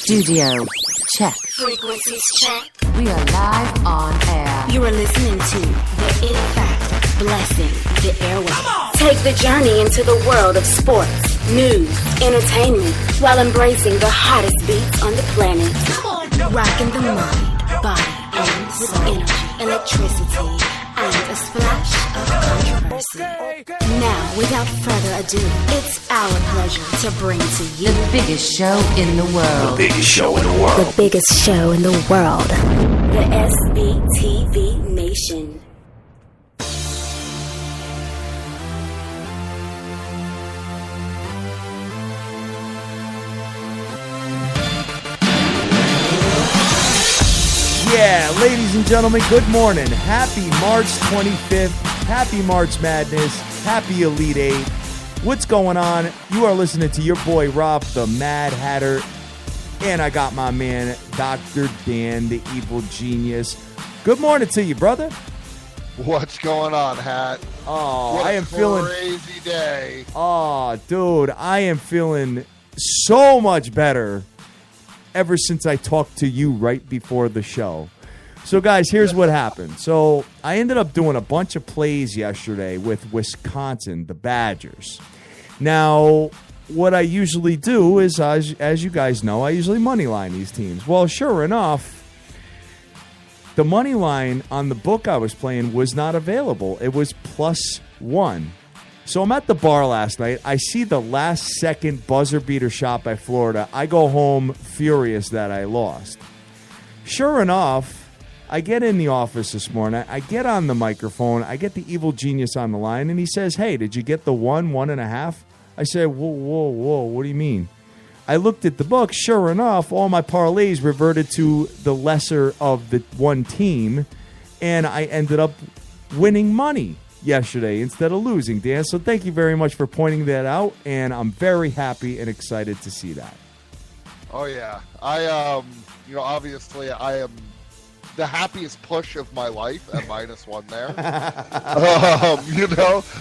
Studio check. Frequencies check. We are live on air. You are listening to the It Factor, blessing the airwaves. Take the journey into the world of sports, news, entertainment, while embracing the hottest beats on the planet. Rocking the mind, body, and with energy, electricity, and a splash of controversy. Now, without further ado, it's our pleasure to bring to you The biggest show in the world. The biggest show in the world. the biggest show in the world, the SBTV Nation. Yeah, ladies and gentlemen, good morning. Happy March 25th. Happy March Madness. Happy Elite Eight. What's going on? You are listening to your boy Rob, the Mad Hatter. And I got my man, Dr. Dan, the evil genius. Good morning to you, brother. What's going on, Hat? Oh, What I a am feeling... crazy day. Oh, dude, I am feeling so much better ever since I talked to you right before the show. So, guys, here's what happened. So, I ended up doing a bunch of plays yesterday with Wisconsin, the Badgers. Now, what I usually do is, as you guys know, I usually money line these teams. Well, sure enough, the money line on the book I was playing was not available. It was +1. So I'm at the bar last night. I see the last-second buzzer beater shot by Florida. I go home furious that I lost. Sure enough, I get in the office this morning. I get on the microphone. I get the evil genius on the line, and he says, "Hey, did you get the 1.5?" I said, whoa, what do you mean? I looked at the book. Sure enough, all my parlays reverted to the lesser of the one team, and I ended up winning money yesterday instead of losing, Dan. So thank you very much for pointing that out, and I'm very happy and excited to see that. Oh, yeah. Obviously I am the happiest push of my life at -1 there.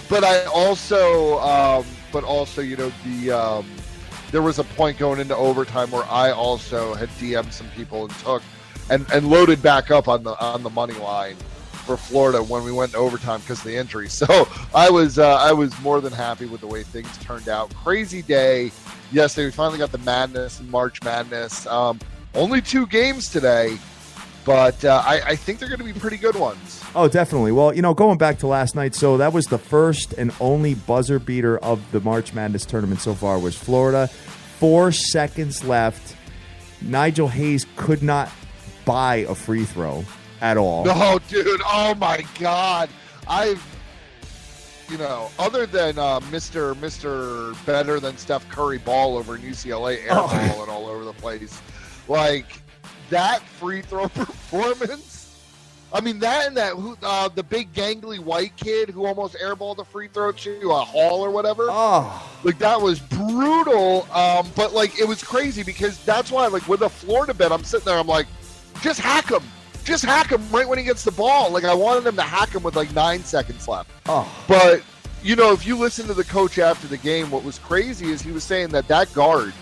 But also, there was a point going into overtime where I also had DM'd some people and took and loaded back up on the money line for Florida when we went to overtime because of the injury. So I was more than happy with the way things turned out. Crazy day yesterday. We finally got the Madness and March Madness. Only 2 games today, but I think they're going to be pretty good ones. Oh, definitely. Well, going back to last night, so that was the first and only buzzer beater of the March Madness tournament so far was Florida. 4 seconds left. Nigel Hayes could not buy a free throw at all. No, dude. Oh, my God. Other than Mr. Better Than Steph Curry ball over in UCLA, airballing all over the place. Like, that free throw performance. I mean, that and the big gangly white kid who almost airballed a free throw to a Hall or whatever. Oh. Like, that was brutal. But, like, it was crazy because that's why, like, with a Florida bet, I'm sitting there, I'm like, just hack him. Just hack him right when he gets the ball. Like, I wanted him to hack him with, like, 9 seconds left. Oh. But, if you listen to the coach after the game, what was crazy is he was saying that guard,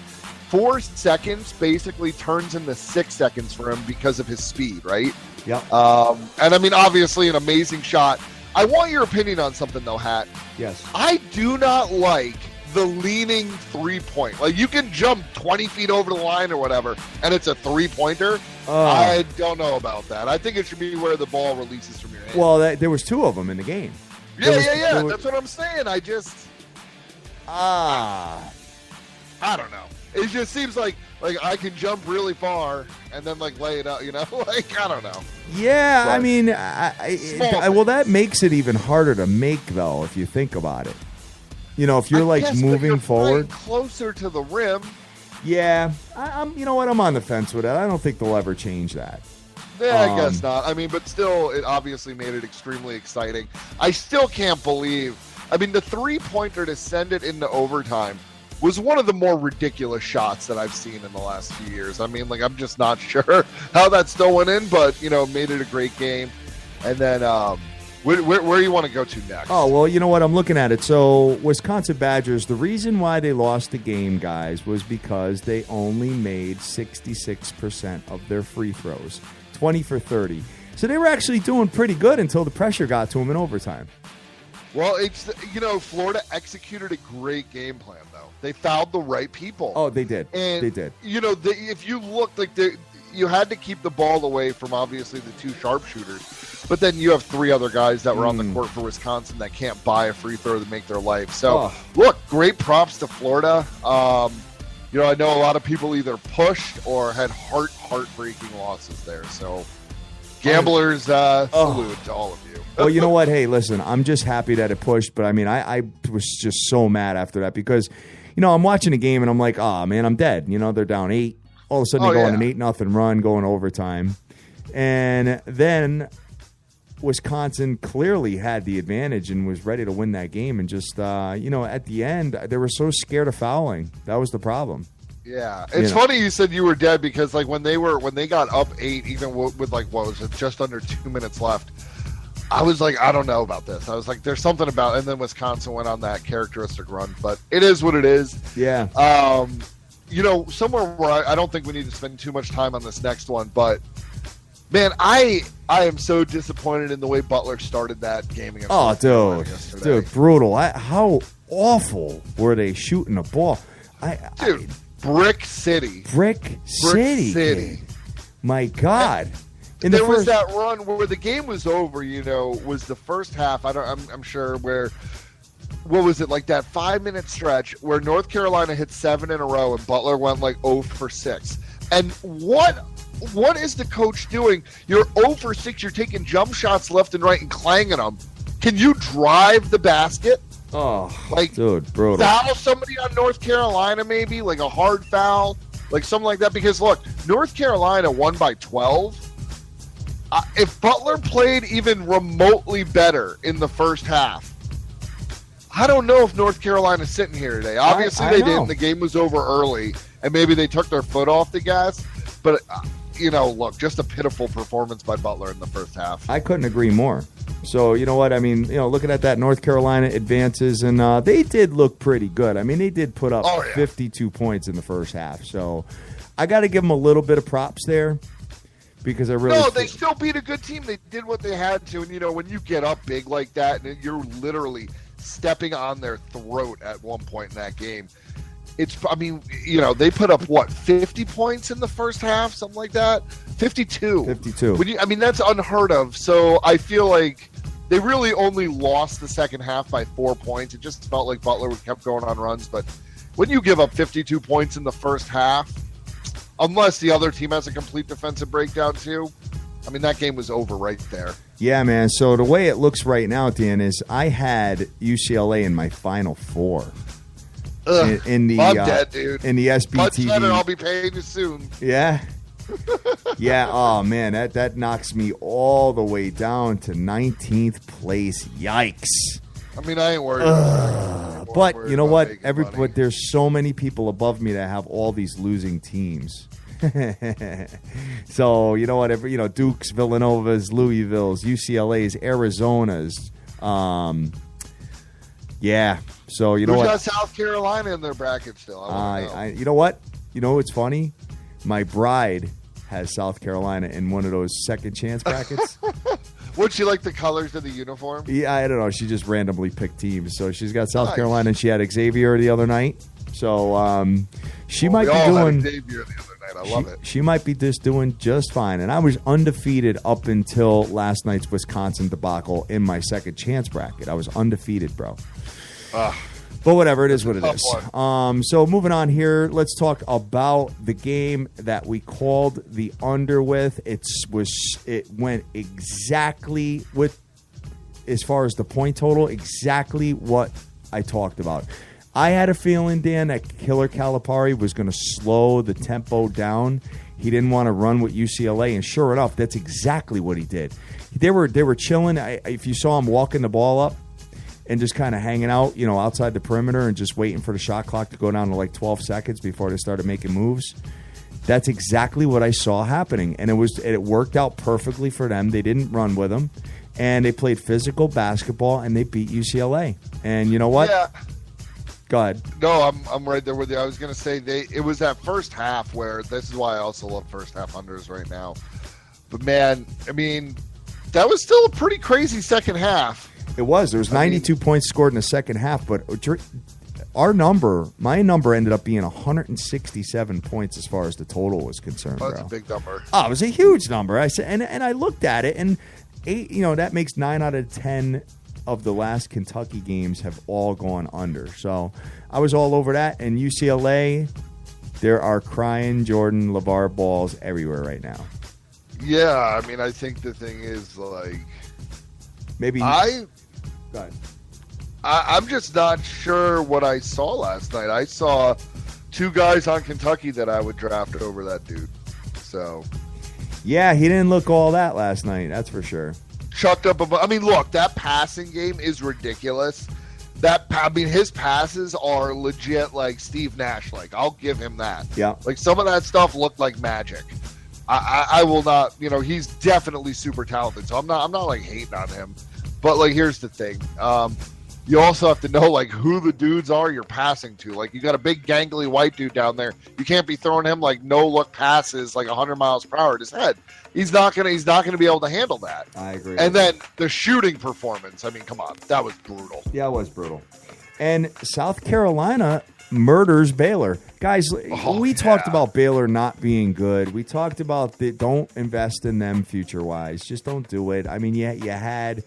4 seconds basically turns into 6 seconds for him because of his speed, right? Yep. And, I mean, obviously an amazing shot. I want your opinion on something, though, Hat. Yes. I do not like the leaning three-point. Like, you can jump 20 feet over the line or whatever, and it's a three-pointer. I don't know about that. I think it should be where the ball releases from your hand. Well, there was 2 of them in the game. Yeah. That's what I'm saying. I don't know. It just seems like I can jump really far and then like lay it out, like I don't know. Yeah, But I mean, that makes it even harder to make though if you think about it. If you're like moving forward closer to the rim. Yeah, I'm. You know what? I'm on the fence with it. I don't think they'll ever change that. Yeah, I guess not. I mean, but still, it obviously made it extremely exciting. I still can't believe. I mean, the 3-pointer to send it into overtime was one of the more ridiculous shots that I've seen in the last few years. I mean, like, I'm just not sure how that still went in, but, made it a great game. And then, Where do you want to go to next? Oh, well, you know what? I'm looking at it. So, Wisconsin Badgers, the reason why they lost the game, guys, was because they only made 66% of their free throws, 20 for 30. So they were actually doing pretty good until the pressure got to them in overtime. Well, Florida executed a great game plan, though. They fouled the right people. Oh, they did. And, they did. If you look, you had to keep the ball away from, obviously, the two sharpshooters. But then you have three other guys that were on the court for Wisconsin that can't buy a free throw to make their life. So, Look, great props to Florida. I know a lot of people either pushed or had heartbreaking losses there. So, gamblers, salute to all of you. Well, you know what? Hey, listen, I'm just happy that it pushed. But, I mean, I was just so mad after that because, I'm watching the game and I'm like, oh, man, I'm dead. They're down 8. All of a sudden, they go on an 8-0 run, going overtime. And then Wisconsin clearly had the advantage and was ready to win that game. And just, at the end, they were so scared of fouling. That was the problem. Yeah. It's funny you said you were dead because, when they got up 8, even with what was it, just under 2 minutes left, I was like, I don't know about this. I was like, there's something about it. And then Wisconsin went on that characteristic run. But it is what it is. Yeah. Somewhere where I don't think we need to spend too much time on this next one, but man, I am so disappointed in the way Butler started that game against North Carolina yesterday. Dude, brutal. How awful were they shooting the ball? Brick City. Brick City. My God. There was that run where the game was over, was the first half. I'm sure where, what was it, like that 5-minute stretch where North Carolina hit 7 in a row and Butler went 0 for 6. And what is the coach doing? You're 0 for 6. You're taking jump shots left and right and clanging them. Can you drive the basket? Oh, dude, brutal. Foul somebody on North Carolina, maybe a hard foul, something like that. Because look, North Carolina won by 12. If Butler played even remotely better in the first half, I don't know if North Carolina's sitting here today. Obviously, they didn't. The game was over early, and maybe they took their foot off the gas. But, look, just a pitiful performance by Butler in the first half. I couldn't agree more. So, you know what? I mean, looking at that North Carolina advances, and they did look pretty good. I mean, they did put up 52 points in the first half. So, I got to give them a little bit of props there. Because they still beat a good team. They did what they had to. And, when you get up big like that, and you're literally stepping on their throat at one point in that game, they put up, 50 points in the first half? Something like that? 52. 52. That's unheard of. So I feel like they really only lost the second half by 4 points. It just felt like Butler kept going on runs. But when you give up 52 points in the first half, unless the other team has a complete defensive breakdown too, that game was over right there. Yeah, man. So the way it looks right now, Dan, is I had UCLA in my Final Four. In the I'm dead, dude. In the SBTV. I'll be paying you soon. Yeah. Yeah. Oh man, that knocks me all the way down to 19th place. Yikes. I ain't worried. But you know what? But there's so many people above me that have all these losing teams. So you know what? Duke's, Villanova's, Louisville's, UCLA's, Arizona's. Yeah. So you know what? Who's got South Carolina in their bracket still? You know what? You know what's funny? My bride has South Carolina in one of those second chance brackets. Would she like the colors of the uniform? Yeah, I don't know. She just randomly picked teams. So she's got South Carolina, and she had Xavier the other night. So she might be doing. Xavier the other night. I love it. She might be doing just fine. And I was undefeated up until last night's Wisconsin debacle in my second chance bracket. I was undefeated, bro. But whatever, it is what it is. So moving on here, let's talk about the game that we called the under with. It went exactly with, as far as the point total, exactly what I talked about. I had a feeling, Dan, that Killer Calipari was going to slow the tempo down. He didn't want to run with UCLA, and sure enough, that's exactly what he did. They were chilling. If you saw him walking the ball up and just kind of hanging out, outside the perimeter and just waiting for the shot clock to go down to 12 seconds before they started making moves. That's exactly what I saw happening, and it worked out perfectly for them. They didn't run with him, and they played physical basketball, and they beat UCLA. And you know what? Yeah. Go ahead. No, I'm right there with you. I was going to say it was that first half where this is why I also love first half unders right now. But man, I mean, that was still a pretty crazy second half. It was. There was 92 points scored in the second half, but my number ended up being 167 points as far as the total was concerned. Oh, that's bro. a big number. Oh, it was a huge number. I said, and I looked at it, and that makes 9 out of 10 of the last Kentucky games have all gone under. So I was all over that. And UCLA, there are crying Jordan LeVar balls everywhere right now. Yeah, I mean, I think the thing is, like, maybe I'm go just not sure what I saw last night. I saw 2 guys on Kentucky that I would draft over that dude. So yeah, he didn't look all that last night. That's for sure. Chucked up I mean, look, that passing game is ridiculous. His passes are legit like Steve Nash. Like, I'll give him that. Yeah. Like, some of that stuff looked like magic. I will not, he's definitely super talented. So I'm not like hating on him. But like, here's the thing. You also have to know like who the dudes are you're passing to. Like, you got a big gangly white dude down there. You can't be throwing him like no look passes like 100 miles per hour at his head. He's not gonna be able to handle that. I agree. And then the shooting performance. I mean, come on, that was brutal. Yeah, it was brutal. And South Carolina murders Baylor. Guys, we talked about Baylor not being good. We talked about don't invest in them future-wise. Just don't do it. I mean, you had,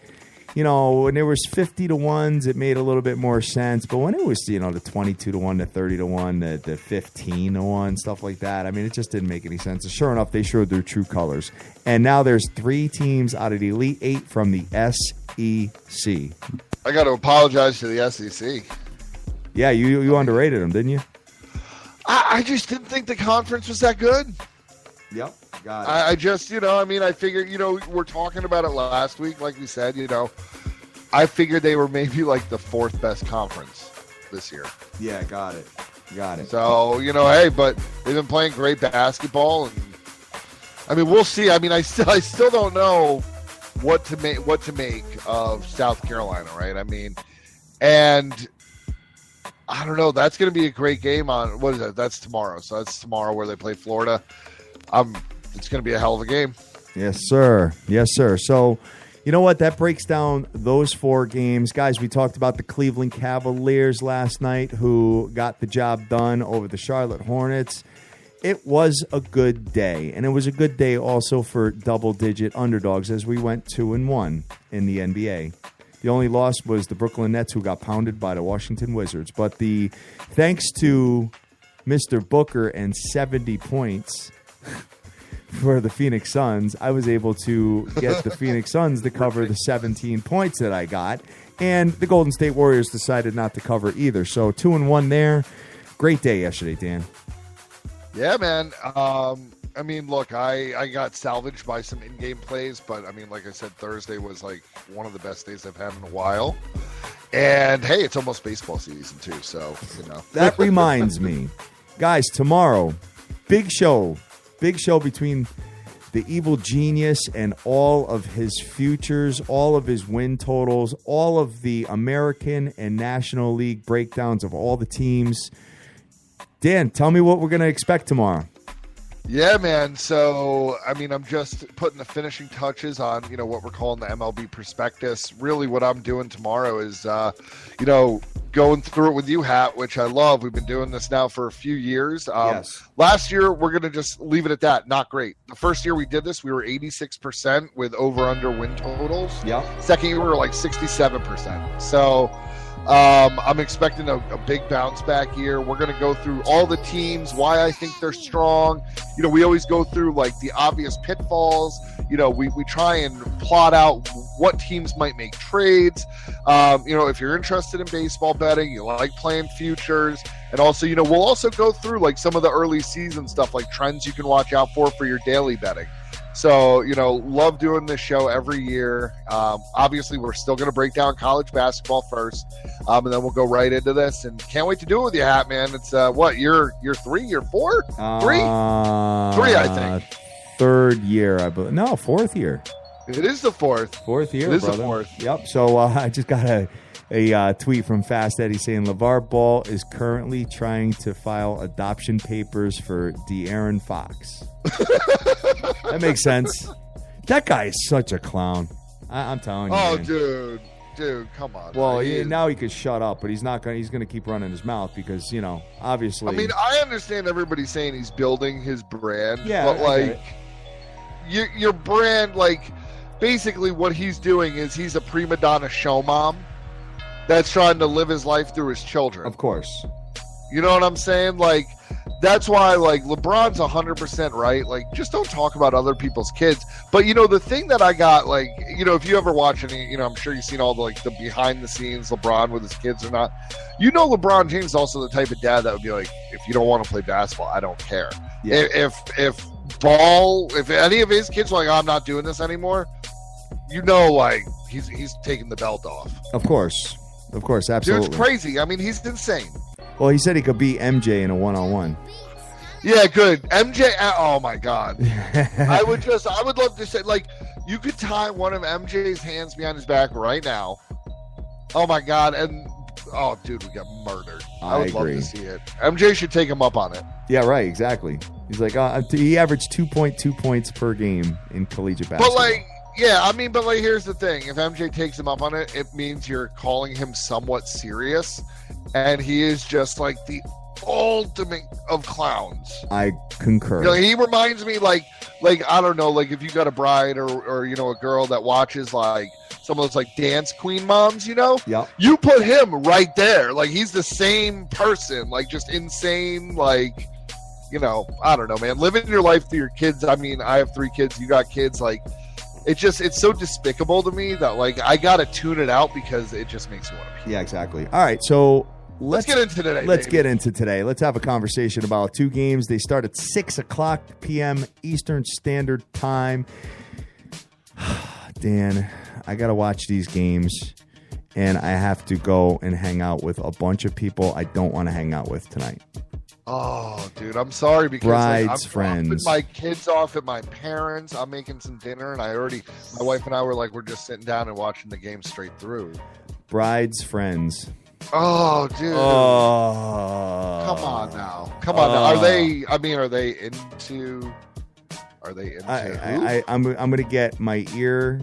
when there was 50 to 1s, it made a little bit more sense. But when it was, the 22 to 1, the 30 to 1, the 15 to 1, stuff like that, I mean, it just didn't make any sense. And sure enough, they showed their true colors. And now there's 3 teams out of the Elite 8 from the SEC. I got to apologize to the SEC. Yeah, you underrated them, didn't you? I just didn't think the conference was that good. Yep, got it. I just, I figured, we're talking about it last week, like we said, I figured they were maybe like the 4th best conference this year. Yeah, got it. So, hey, but they've been playing great basketball, and I mean, we'll see. I mean, I still don't know what to make of South Carolina, right? I mean, and I don't know. That's going to be a great game on, what is that? That's tomorrow. So that's tomorrow where they play Florida. It's going to be a hell of a game. Yes, sir. So, you know what? That breaks down those 4 games. Guys, we talked about the Cleveland Cavaliers last night who got the job done over the Charlotte Hornets. It was a good day, and it was a good day also for double-digit underdogs as we went 2-1 in the NBA. The only loss was the Brooklyn Nets, who got pounded by the Washington Wizards. But thanks to Mr. Booker and 70 points for the Phoenix Suns, I was able to get the Phoenix Suns to cover the 17 points that I got. And the Golden State Warriors decided not to cover either. So 2-1 there. Great day yesterday, Dan. Yeah, man. I mean, look, I got salvaged by some in-game plays, but I mean, like I said, Thursday was like one of the best days I've had in a while. And hey, it's almost baseball season too, so That reminds me, guys, tomorrow, big show between the evil genius and all of his futures, all of his win totals, all of the American and National League breakdowns of all the teams. Dan, tell me what we're going to expect tomorrow. Yeah, man. So, I mean, I'm just putting the finishing touches on, what we're calling the MLB prospectus. Really what I'm doing tomorrow is, going through it with you, Hat, which I love. We've been doing this now for a few years. Yes. Last year, we're going to just leave it at that. Not great. The first year we did this, we were 86% with over-under win totals. Yeah. Second year, we were like 67%. So, I'm expecting a big bounce back year. We're going to go through all the teams, why I think they're strong. We always go through like the obvious pitfalls. We try and plot out what teams might make trades. If you're interested in baseball betting, you like playing futures. And also, we'll also go through like some of the early season stuff, like trends you can watch out for your daily betting. So, love doing this show every year. Obviously, we're still going to break down college basketball first, and then we'll go right into this. And can't wait to do it with you, Hat, man. It's, year 3, year 4? 3? 3, I think. 3rd year, I believe. No, 4th year. It is the fourth. Fourth year, It is brother. the fourth. Yep. So I just got a tweet from Fast Eddie saying LeVar Ball is currently trying to file adoption papers for De'Aaron Fox. That makes sense. That guy is such a clown. I'm telling you. Oh, man. dude, come on. Well, man. now he could shut up, but he's not going. He's going to keep running his mouth because obviously. I mean, I understand everybody saying he's building his brand, Yeah, but I get like your brand, like basically what he's doing is he's a prima donna show mom that's trying to live his life through his children. Of course. You know what I'm saying? Like, that's why, like, LeBron's 100% right. Like, just don't talk about other people's kids. But, the thing that I got, like, if you ever watch any, I'm sure you've seen all the, like, the behind-the-scenes LeBron with his kids or not. LeBron James is also the type of dad that would be like, if you don't want to play basketball, I don't care. Yeah. If any of his kids are like, I'm not doing this anymore, like, he's taking the belt off. Of course, absolutely. Dude's crazy. I mean, he's insane. Well, he said he could beat MJ in a one-on-one. Yeah, good. MJ, oh my God. I would love to say, like, you could tie one of MJ's hands behind his back right now. Oh my God. And, oh, dude, we got murdered. I would agree. love to see it. MJ should take him up on it. Yeah, right, exactly. He's like, he averaged 2.2 points per game in collegiate basketball. But, like, yeah, I mean, but, like, here's the thing. If MJ takes him up on it, it means you're calling him somewhat serious. And he is just, like, the ultimate of clowns. I concur. He reminds me, like I don't know, like if you got a bride or a girl that watches, like, some of those, like, dance queen moms, Yep. You put him right there. Like, he's the same person, like, just insane, like, I don't know, man. Living your life through your kids. I mean, I have 3 kids. You got kids, like, it's so despicable to me that, like, I gotta tune it out because it just makes me want to pee. Yeah, exactly. All right, so let's get into today. Let's get into today. Let's have a conversation about 2 games. They start at 6:00 p.m. Eastern Standard Time. Dan, I got to watch these games, and I have to go and hang out with a bunch of people I don't want to hang out with tonight. Oh, dude, I'm sorry because Brides, I'm friends. dropping my kids off at my parents. I'm making some dinner, and my wife and I were like, we're just sitting down and watching the game straight through. Brides, friends. Oh, dude. Oh. Come on now. Are they into I'm going to get my ear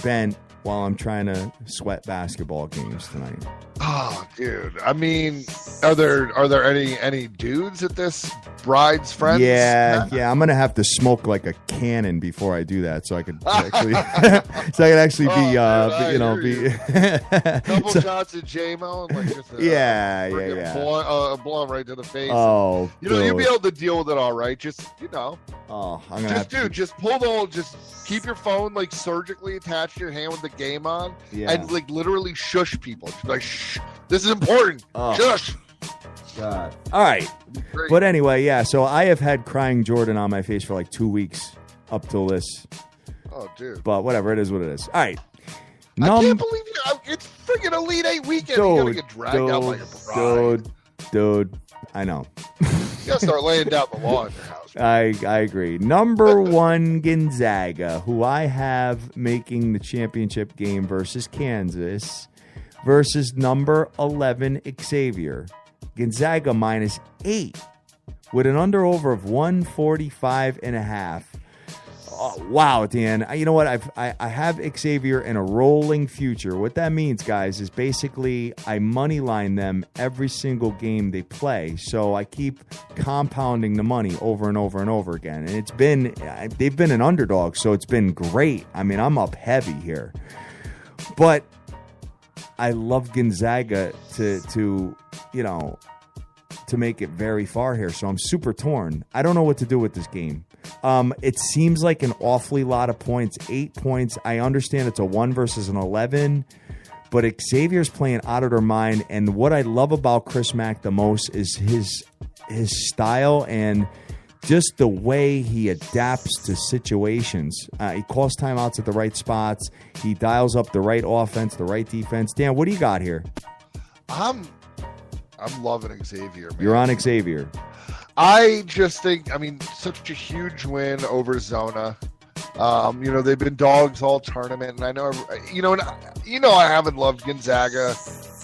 bent while I'm trying to sweat basketball games tonight. Oh, dude. I mean, are there any dudes at this bride's friends? Yeah. I'm gonna have to smoke like a cannon before I do that, so I could actually, couple shots of J-Mo and like just blow him right to the face. Oh, you'll be able to deal with it all right. Just I'm gonna just pull the whole, just keep your phone like surgically attached to your hand with the game on, and like literally shush people. Just like, shh, this is important. Shush. God. All right. But anyway, yeah, so I have had crying Jordan on my face for like 2 weeks up till this. Oh, dude. But whatever, it is what it is. All right. I can't believe it's freaking Elite 8 weekend. You gotta get dragged out by your bride. Dude, I know. You gotta start laying down the law in your house. I agree. Number 1, Gonzaga, who I have making the championship game versus Kansas, versus number 11, Xavier. Gonzaga -8 with an under-over of 145.5. Oh, wow, Dan. You know what? I have Xavier in a rolling future. What that means, guys, is basically I money line them every single game they play. So I keep compounding the money over and over and over again. And they've been an underdog, so it's been great. I mean, I'm up heavy here. But I love Gonzaga to make it very far here. So I'm super torn. I don't know what to do with this game. It seems like an awfully lot of points. 8 points. I understand it's a 1 versus an 11, but Xavier's playing out of their mind. And what I love about Chris Mack the most is his style and just the way he adapts to situations. He calls timeouts at the right spots. He dials up the right offense, the right defense. Dan, what do you got here? I'm loving Xavier, man. You're on Xavier. I just think, such a huge win over Zona. They've been dogs all tournament, and I know, I haven't loved Gonzaga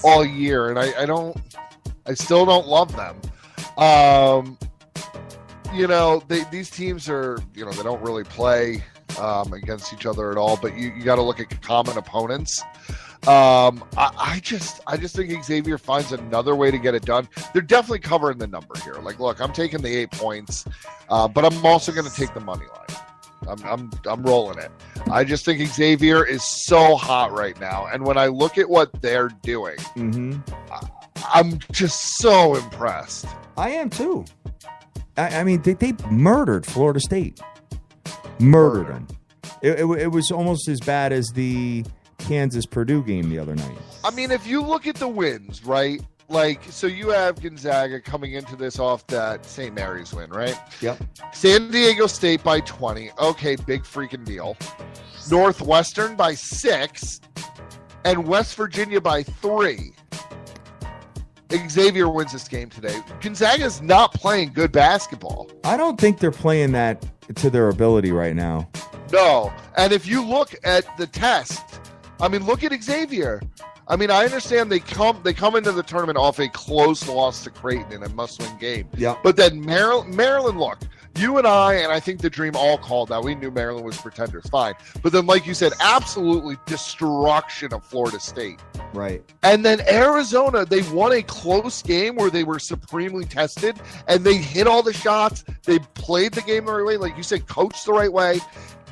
all year, and I still don't love them. These teams are, they don't really play against each other at all, but you got to look at common opponents. I just think Xavier finds another way to get it done. They're definitely covering the number here. Like, look, I'm taking the 8 points, but I'm also going to take the money line. I'm rolling it. I just think Xavier is so hot right now, and when I look at what they're doing, I'm just so impressed. I am too. I mean, they murdered Florida State. Murdered them. It was almost as bad as the Kansas-Purdue game the other night. I mean, if you look at the wins, right? Like, so you have Gonzaga coming into this off that St. Mary's win, right? Yep. San Diego State by 20. Okay, big freaking deal. Northwestern by 6. And West Virginia by 3. Xavier wins this game today. Gonzaga's not playing good basketball. I don't think they're playing that to their ability right now. No. And if you look at the test, I mean, look at Xavier. I mean, I understand they come into the tournament off a close loss to Creighton in a must-win game. Yeah. But then Maryland, look, you and I think the Dream all called that. We knew Maryland was pretenders, fine. But then, like you said, absolutely destruction of Florida State. Right. And then Arizona, they won a close game where they were supremely tested, and they hit all the shots. They played the game the right way, like you said, coached the right way.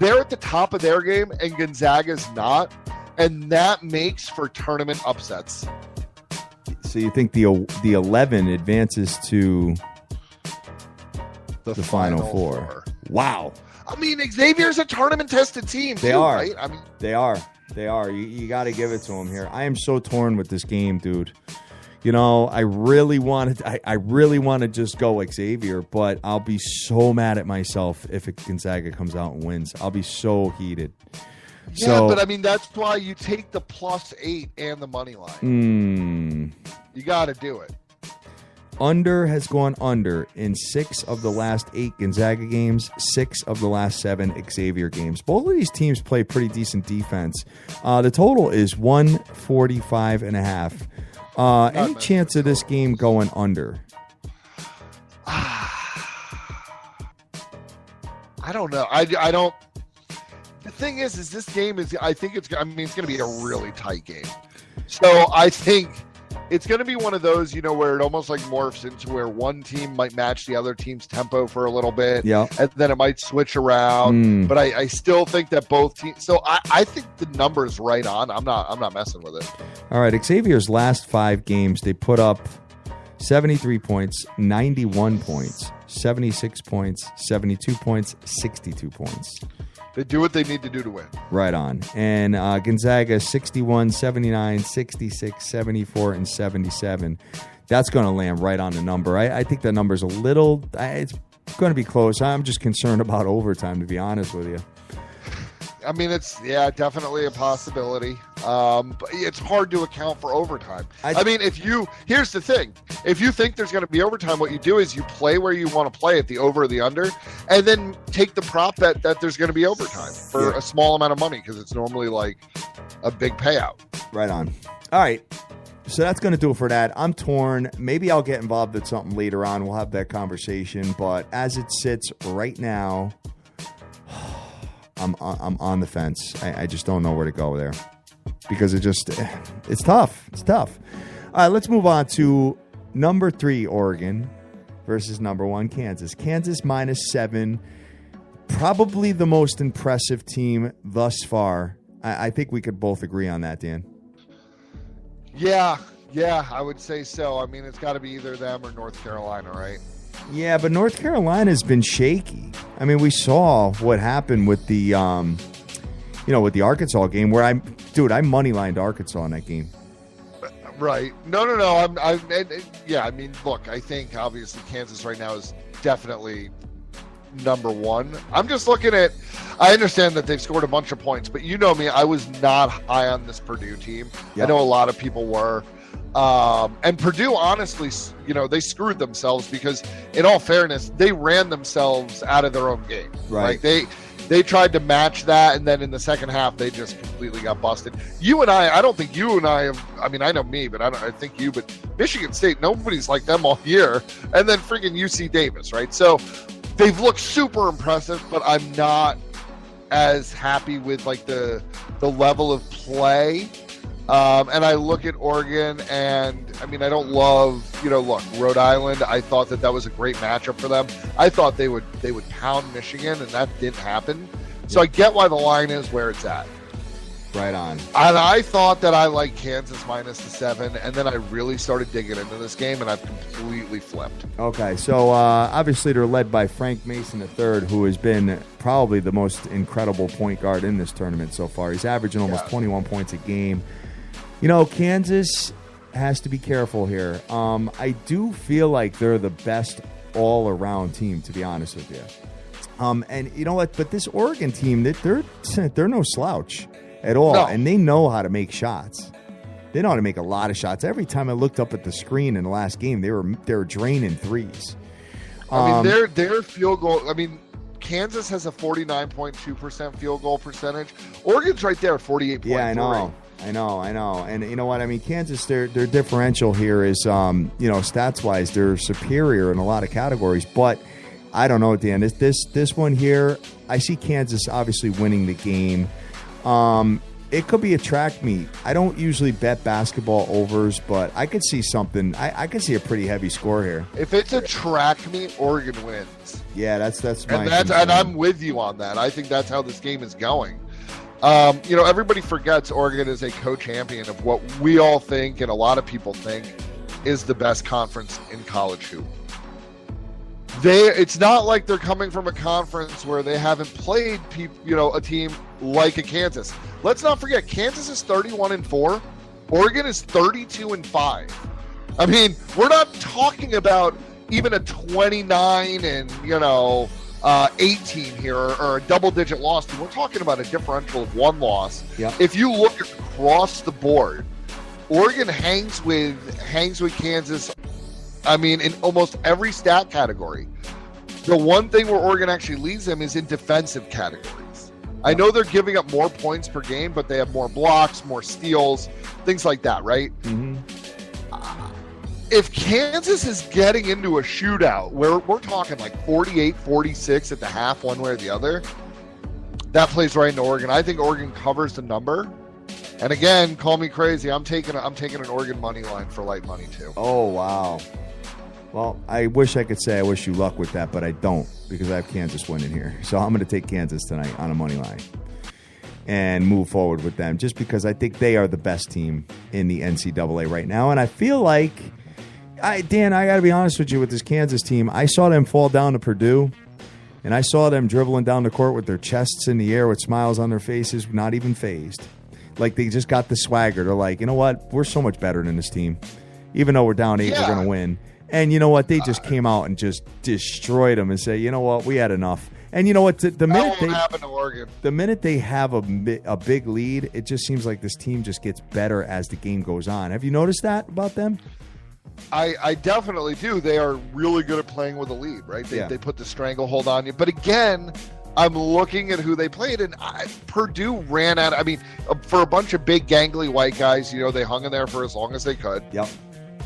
They're at the top of their game, and Gonzaga's not. And that makes for tournament upsets. So you think the 11 advances to the Final Four? Wow. I mean, Xavier's a tournament-tested team. They are. Right? I mean, They are. You got to give it to them here. I am so torn with this game, dude. I really want to just go Xavier, but I'll be so mad at myself if Gonzaga comes out and wins. I'll be so heated. Yeah, but I mean, that's why you take the +8 and the money line. You got to do it. Under has gone under in 6 of the last 8 Gonzaga games, 6 of the last 7 Xavier games. Both of these teams play pretty decent defense. The total is 145.5. Any chance of this game going under? I don't know. I don't. The thing is this game is, I think it's going to be a really tight game. So I think it's going to be one of those, where it almost like morphs into where one team might match the other team's tempo for a little bit. Yeah. And then it might switch around. But I still think that both teams. So I think the number is right on. I'm not messing with it. All right. Xavier's last 5 games, they put up 73 points, 91 points, 76 points, 72 points, 62 points. They do what they need to do to win. Right on. And Gonzaga, 61, 79, 66, 74, and 77. That's going to land right on the number. I think the number's it's going to be close. I'm just concerned about overtime, to be honest with you. I mean, it's definitely a possibility. But it's hard to account for overtime. Here's the thing. If you think there's going to be overtime, what you do is you play where you want to play at the over or the under, and then take the prop bet that there's going to be overtime for a small amount of money, because it's normally like a big payout. Right on. All right. So that's going to do it for that. I'm torn. Maybe I'll get involved with something later on. We'll have that conversation. But as it sits right now, I'm on the fence. I just don't know where to go there, because it's tough. It's tough. All right, let's move on to number 3, Oregon versus number 1, Kansas. Kansas -7, probably the most impressive team thus far. I think we could both agree on that, Dan. Yeah, I would say so. I mean, it's got to be either them or North Carolina, right? Yeah, but North Carolina's been shaky. I mean, we saw what happened with the, with the Arkansas game, where I moneylined Arkansas in that game. Right. No. I mean, look, I think obviously Kansas right now is definitely number 1. I'm just looking at, I understand that they've scored a bunch of points, but you know me, I was not high on this Purdue team. Yep. I know a lot of people were. And Purdue, honestly, they screwed themselves because, in all fairness, they ran themselves out of their own game. Right. Like they tried to match that, and then in the second half, they just completely got busted. You and I don't think you and I have. I mean, I know me, but I think you. But Michigan State, nobody's like them all year, and then freaking UC Davis, right? So they've looked super impressive, but I'm not as happy with like the level of play. And I look at Oregon, and I mean, I don't love, look, Rhode Island. I thought that was a great matchup for them. I thought they would pound Michigan, and that didn't happen. So I get why the line is where it's at. Right on. And I thought that I liked Kansas -7, and then I really started digging into this game, and I've completely flipped. Okay, so obviously they're led by Frank Mason III, who has been probably the most incredible point guard in this tournament so far. He's averaging almost 21 points a game. Kansas has to be careful here. I do feel like they're the best all-around team, to be honest with you. And you know what? But this Oregon team, they're no slouch at all, and they know how to make shots. They know how to make a lot of shots. Every time I looked up at the screen in the last game, they were draining threes. I mean, their field goal. I mean, Kansas has a 49.2% field goal percentage. Oregon's right there at 48.3%. Yeah, I know. And you know what? I mean, Kansas, their differential here is, stats-wise, they're superior in a lot of categories. But I don't know, Dan. This one here, I see Kansas obviously winning the game. It could be a track meet. I don't usually bet basketball overs, but I could see something. I could see a pretty heavy score here. If it's a track meet, Oregon wins. Yeah, that's my and I'm with you on that. I think that's how this game is going. Everybody forgets Oregon is a co-champion of what we all think and a lot of people think is the best conference in college hoop. It's not like they're coming from a conference where they haven't played a team like a Kansas. Let's not forget, Kansas is 31-4. Oregon is 32-5. I mean, we're not talking about even a 29 and 18 here or a double-digit loss. We're talking about a differential of one loss. Yep. If you look across the board, Oregon hangs with Kansas. I mean, in almost every stat category. The one thing where Oregon actually leads them is in defensive categories. I know they're giving up more points per game, but they have more blocks, more steals, things like that, right? Mm-hmm. If Kansas is getting into a shootout where we're talking like 48-46 at the half, one way or the other, that plays right into Oregon. I think Oregon covers the number. And again, call me crazy. I'm taking an Oregon money line for light money too. Oh, wow. Well, I wish I could say I wish you luck with that, but I don't because I have Kansas winning here. So I'm going to take Kansas tonight on a money line and move forward with them just because I think they are the best team in the NCAA right now. And I feel like, Dan, I got to be honest with you with this Kansas team. I saw them fall down to Purdue, and I saw them dribbling down the court with their chests in the air with smiles on their faces, not even phased. Like they just got the swagger. They're like, you know what? We're so much better than this team. Even though we're down 8, we're going to win. And you know what? They just came out and just destroyed them and say, you know what? We had enough. And you know what? The minute they have a big lead, it just seems like this team just gets better as the game goes on. Have you noticed that about them? I definitely do. They are really good at playing with a lead, right? They put the stranglehold on you. But again, I'm looking at who they played, and Purdue ran out. I mean, for a bunch of big, gangly white guys, they hung in there for as long as they could. Yep.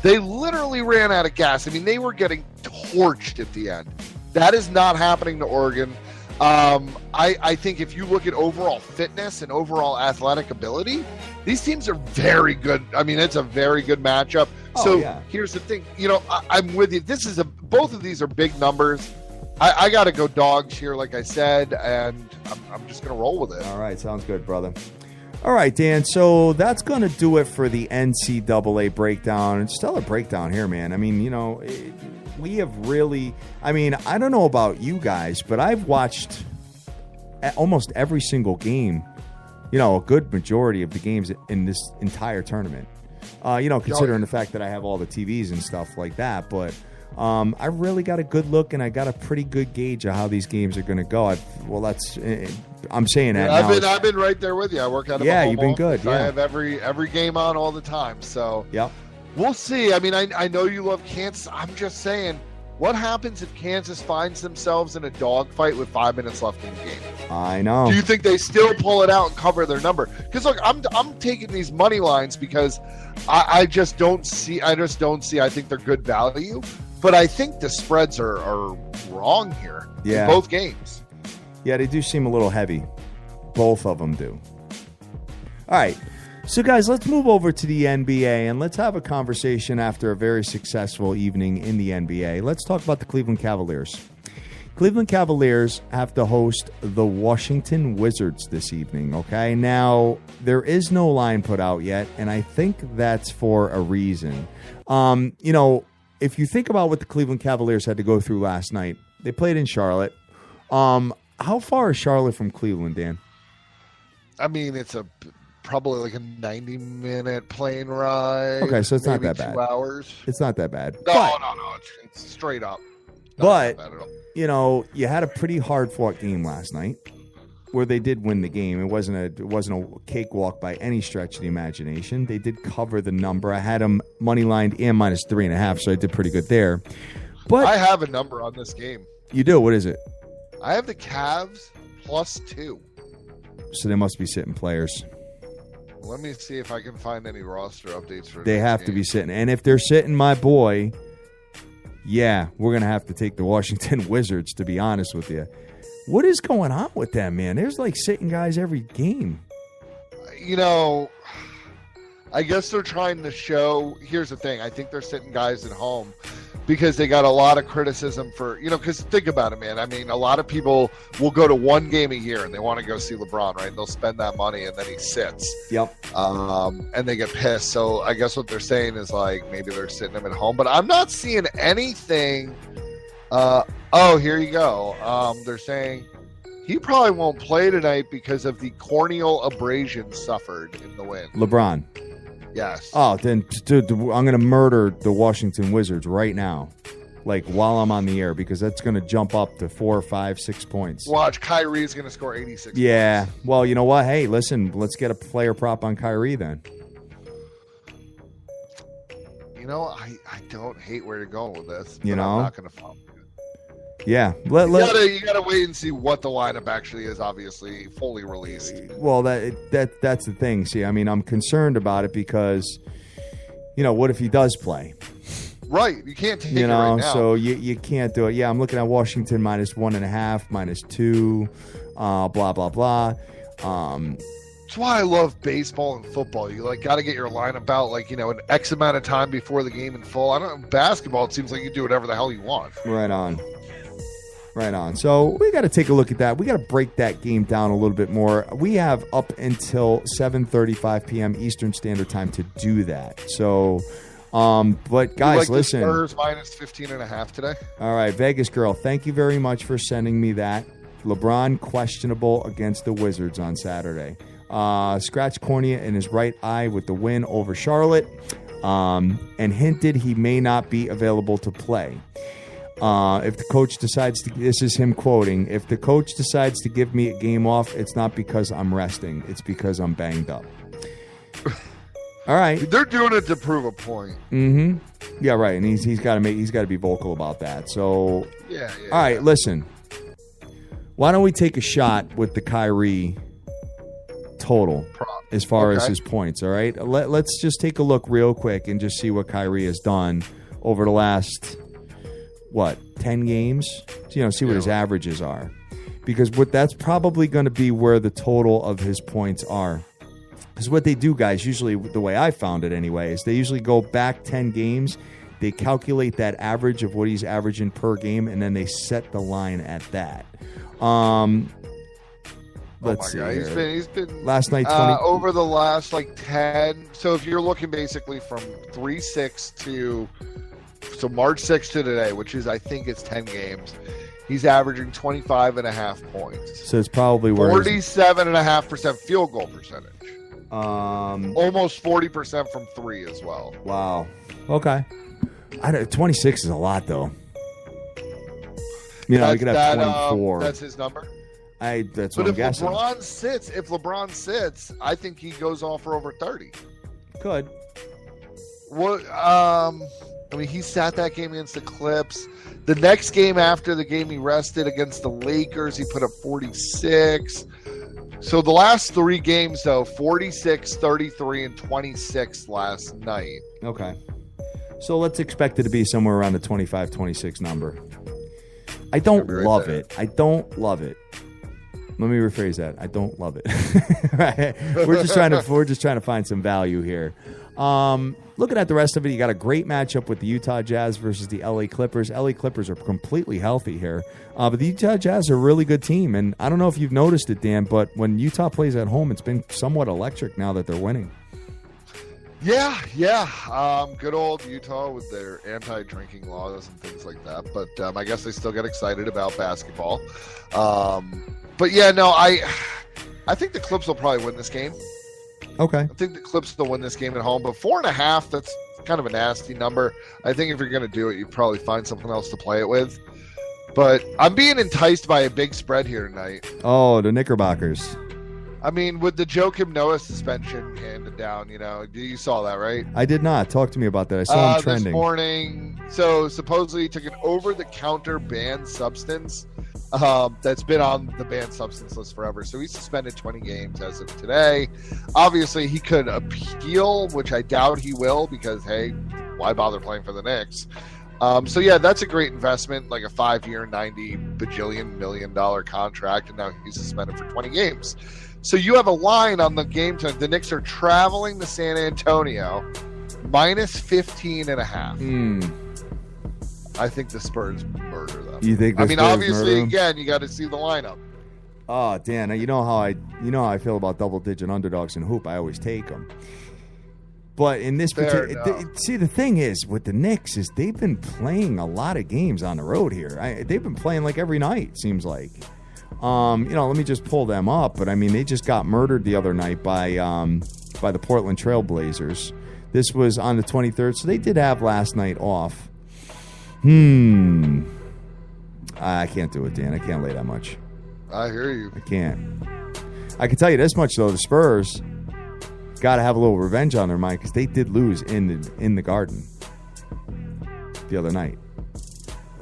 They literally ran out of gas. I mean, they were getting torched at the end. That is not happening to Oregon. I think if you look at overall fitness and overall athletic ability, these teams are very good. I mean, it's a very good matchup. Here's the thing. I'm with you. Both of these are big numbers. I got to go dogs here, like I said, and I'm just going to roll with it. All right. Sounds good, brother. All right, Dan, so that's going to do it for the NCAA breakdown. It's still a breakdown here, man. I mean, we have really – I mean, I don't know about you guys, but I've watched almost every single game, a good majority of the games in this entire tournament, considering the fact that I have all the TVs and stuff like that. But I really got a good look, and I got a pretty good gauge of how these games are going to go. I'm saying that now. I've been right there with you. I work out of you've been good. Yeah. I have every game on all the time. So yep. We'll see. I mean, I know you love Kansas. I'm just saying, what happens if Kansas finds themselves in a dogfight with 5 minutes left in the game? I know. Do you think they still pull it out and cover their number? Because look, I'm taking these money lines because I just don't see. I think they're good value, but I think the spreads are wrong here. Yeah. In both games. Yeah, they do seem a little heavy. Both of them do. All right. So, guys, let's move over to the NBA, and let's have a conversation after a very successful evening in the NBA. Let's talk about the Cleveland Cavaliers. Cleveland Cavaliers have to host the Washington Wizards this evening, okay? Now, there is no line put out yet, and I think that's for a reason. If you think about what the Cleveland Cavaliers had to go through last night, they played in Charlotte. How far is Charlotte from Cleveland, Dan? I mean, it's probably like a 90-minute plane ride. Okay, so it's not that bad. 2 hours. It's not that bad. No. It's straight up. But, Not bad at all. you had a pretty hard-fought game last night where they did win the game. It wasn't a cakewalk by any stretch of the imagination. They did cover the number. I had them money-lined and minus 3.5, so I did pretty good there. But I have a number on this game. You do? What is it? I have the Cavs +2. So they must be sitting players. Let me see if I can find any roster updates for They this have game. to be sitting. And if they're sitting my boy, yeah, we're going to have to take the Washington Wizards, to be honest with you. What is going on with them, man? There's like sitting guys every game. I guess they're trying to show. Here's the thing. I think they're sitting guys at home because they got a lot of criticism for, because think about it, man. I mean, a lot of people will go to one game a year and they want to go see LeBron, right? And they'll spend that money and then he sits. Yep. And they get pissed. So I guess what they're saying is like maybe they're sitting him at home, but I'm not seeing anything. Here you go. They're saying he probably won't play tonight because of the corneal abrasion suffered in the win. LeBron. Yes. Oh, then dude, I'm going to murder the Washington Wizards right now, like while I'm on the air, because that's going to jump up to 4, 5, 6 points. Watch, Kyrie's going to score 86 Yeah. points. Well, you know what? Hey, listen, let's get a player prop on Kyrie then. I don't hate where you're going with this. You but know? I'm not going to follow. Yeah. You gotta wait and see what the lineup actually is. Obviously, fully released. Well, that's the thing. See, I mean, I'm concerned about it because, what if he does play? Right, you can't take it right now. So you can't do it. Yeah, I'm looking at Washington -1.5, -2, blah blah blah. That's why I love baseball and football. You got to get your lineup out an X amount of time before the game in full. I don't know, basketball. It seems like you do whatever the hell you want. Right on. So we got to take a look at that. We got to break that game down a little bit more. We have up until 7:35 p.m. Eastern Standard Time to do that. So, but guys, listen. The Spurs -15.5 today. All right, Vegas girl, thank you very much for sending me that. LeBron questionable against the Wizards on Saturday. Scratched cornea in his right eye with the win over Charlotte, and hinted he may not be available to play. If the coach decides to, this is him quoting, if the coach decides to give me a game off, it's not because I'm resting. It's because I'm banged up. All right. They're doing it to prove a point. Mm-hmm. Yeah, right. And he's got to be vocal about that. So, yeah. All right, listen. Why don't we take a shot with the Kyrie total as far as his points, all right? Let's just take a look real quick and just see what Kyrie has done over the last 10 games, see what his averages are, because that's probably going to be where the total of his points are. Because what they do, guys, usually the way I found it anyway, is they usually go back 10 games, they calculate that average of what he's averaging per game, and then they set the line at that. Let's see. He's been last night 20 over the last 10. So if you're looking basically from 3-6 to March 6th to today, which is I think it's 10 games, he's averaging 25.5 points. So it's probably where 47.5% field goal percentage. Almost 40% from 3 as well. Wow. Okay. 26 is a lot though. You could have 24. That's his number. That's what I'm guessing. If LeBron sits, I think he goes off for over 30. Could. What? I mean, he sat that game against the Clips. The next game after the game he rested against the Lakers, he put up 46. So the last 3 games, though, 46, 33, and 26 last night. Okay. So let's expect it to be somewhere around the 25-26 number. I don't love it. I don't love it. Let me rephrase that. I don't love it. Right? We're just trying to find some value here. Looking at the rest of it, you got a great matchup with the Utah Jazz versus the LA Clippers. LA Clippers are completely healthy here. But the Utah Jazz are a really good team. And I don't know if you've noticed it, Dan, but when Utah plays at home, it's been somewhat electric now that they're winning. Yeah. Good old Utah with their anti-drinking laws and things like that. But I guess they still get excited about basketball. But yeah, no, I think the Clips will probably win this game. Okay. I think the Clips will win this game at home, but 4.5, that's kind of a nasty number. I think if you're going to do it, you probably find something else to play it with. But I'm being enticed by a big spread here tonight. Oh, the Knickerbockers. I mean, with the Joakim Noah suspension handed down, you saw that, right? I did not. Talk to me about that. I saw him trending. This morning. So supposedly he took an over-the-counter banned substance that's been on the banned substance list forever. So he's suspended 20 games as of today. Obviously, he could appeal, which I doubt he will because, hey, why bother playing for the Knicks? So, yeah, that's a great investment, like a 5-year, $90 bajillion million contract, and now he's suspended for 20 games. So you have a line on the game tonight. The Knicks are traveling to San Antonio, minus 15.5. I think the Spurs murder them. You think? Obviously, again, you got to see the lineup. Oh, Dan, you know how I feel about double-digit underdogs in hoop. I always take them. But in this particular, see, the thing is with the Knicks is they've been playing a lot of games on the road here. They've been playing like every night. Seems like. Let me just pull them up. But I mean, they just got murdered the other night by the Portland Trail Blazers. This was on the 23rd, so they did have last night off. I can't do it, Dan. I can't lay that much. I hear you. I can't. I can tell you this much, though. The Spurs got to have a little revenge on their mind because they did lose in the Garden the other night.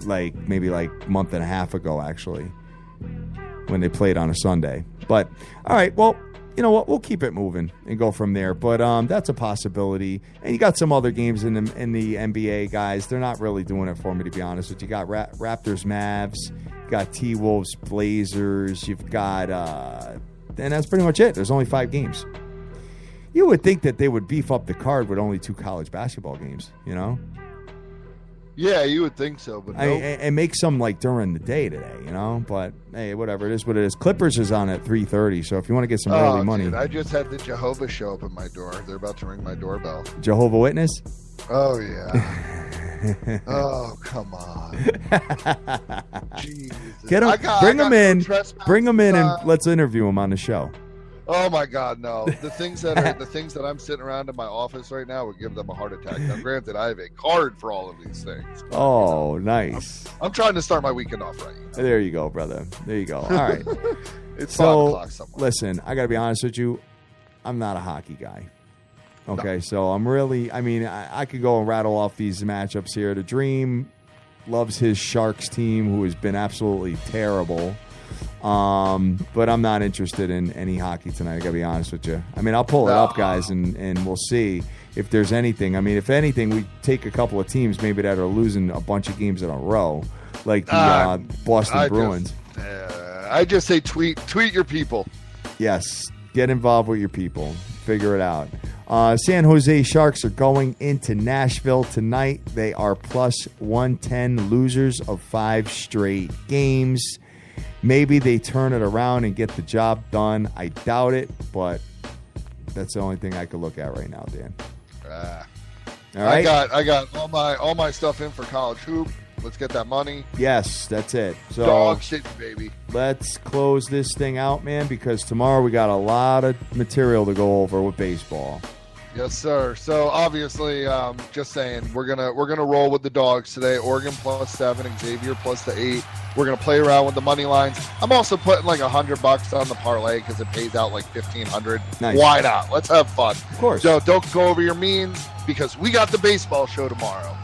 Maybe a month and a half ago, actually, when they played on a Sunday. But, all right, well, you know what? We'll keep it moving and go from there. But that's a possibility. And you got some other games in the NBA, guys. They're not really doing it for me, to be honest with you. You got Raptors, Mavs. You got T-Wolves, Blazers. You've got and that's pretty much it. There's only 5 games. You would think that they would beef up the card with only 2 college basketball games, Yeah, you would think so, but nope. And make some during the day today, But hey, whatever, it is what it is. Clippers is on at 3:30, so if you want to get some early money, dude, I just had the Jehovah show up at my door. They're about to ring my doorbell. Jehovah Witness. Oh yeah. Oh come on. Jesus. Bring them in. Bring them in, and let's interview them on the show. Oh my God, no! The things that I'm sitting around in my office right now would give them a heart attack. Now, granted, I have a card for all of these things. Oh, nice! I'm trying to start my weekend off right. There you go, brother. There you go. All right. It's 5 o'clock somewhere. Listen, I gotta be honest with you. I'm not a hockey guy. Okay, so I'm really. I mean, I could go and rattle off these matchups here. The Dream loves his Sharks team, who has been absolutely terrible. But I'm not interested in any hockey tonight. I gotta be honest with you. I mean, I'll pull it up, guys, and we'll see if there's anything. I mean, if anything, we take a couple of teams maybe that are losing a bunch of games in a row, like the Boston Bruins. I just say tweet your people. Yes, get involved with your people. Figure it out. San Jose Sharks are going into Nashville tonight. They are plus 110, losers of 5 straight games. Maybe they turn it around and get the job done. I doubt it, but that's the only thing I could look at right now, Dan. All right. I got all my stuff in for college hoop. Let's get that money. Yes, that's it. So dog shit, baby. Let's close this thing out, man, because tomorrow we got a lot of material to go over with baseball. Yes, sir. So obviously, just saying, we're gonna roll with the dogs today. Oregon plus 7, Xavier plus the 8. We're gonna play around with the money lines. I'm also putting $100 on the parlay because it pays out $1,500. Nice. Why not? Let's have fun. Of course. So don't go over your means. because we got the baseball show tomorrow.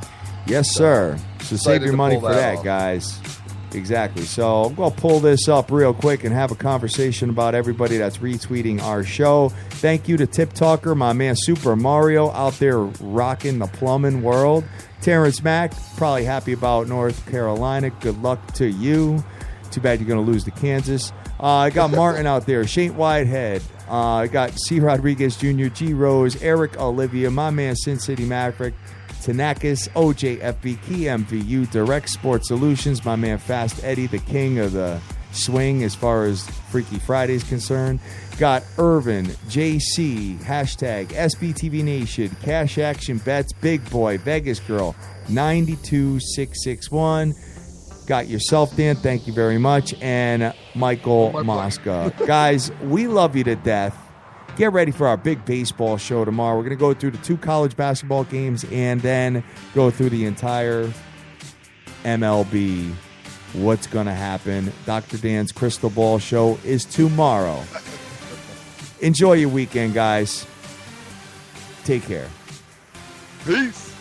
Yes, sir. So save your money for that, guys. Exactly. So I'm going to pull this up real quick and have a conversation about everybody that's retweeting our show. Thank you to Tip Talker, my man Super Mario out there rocking the plumbing world. Terrence Mack, probably happy about North Carolina. Good luck to you. Too bad you're going to lose to Kansas. I got Martin out there, Shane Whitehead. I got C. Rodriguez Jr., G. Rose, Eric Olivia, my man Sin City Maverick, Tanakis, OJFB, Key MVU, Direct Sports Solutions, my man Fast Eddie, the king of the swing as far as Freaky Friday is concerned. Got Irvin, JC, hashtag SBTV Nation, Cash Action Bets, Big Boy, Vegas Girl, 92661. Got yourself, Dan. Thank you very much. And Michael Mosca. Guys, we love you to death. Get ready for our big baseball show tomorrow. We're going to go through the 2 college basketball games and then go through the entire MLB. What's going to happen? Dr. Dan's Crystal Ball show is tomorrow. Enjoy your weekend, guys. Take care. Peace.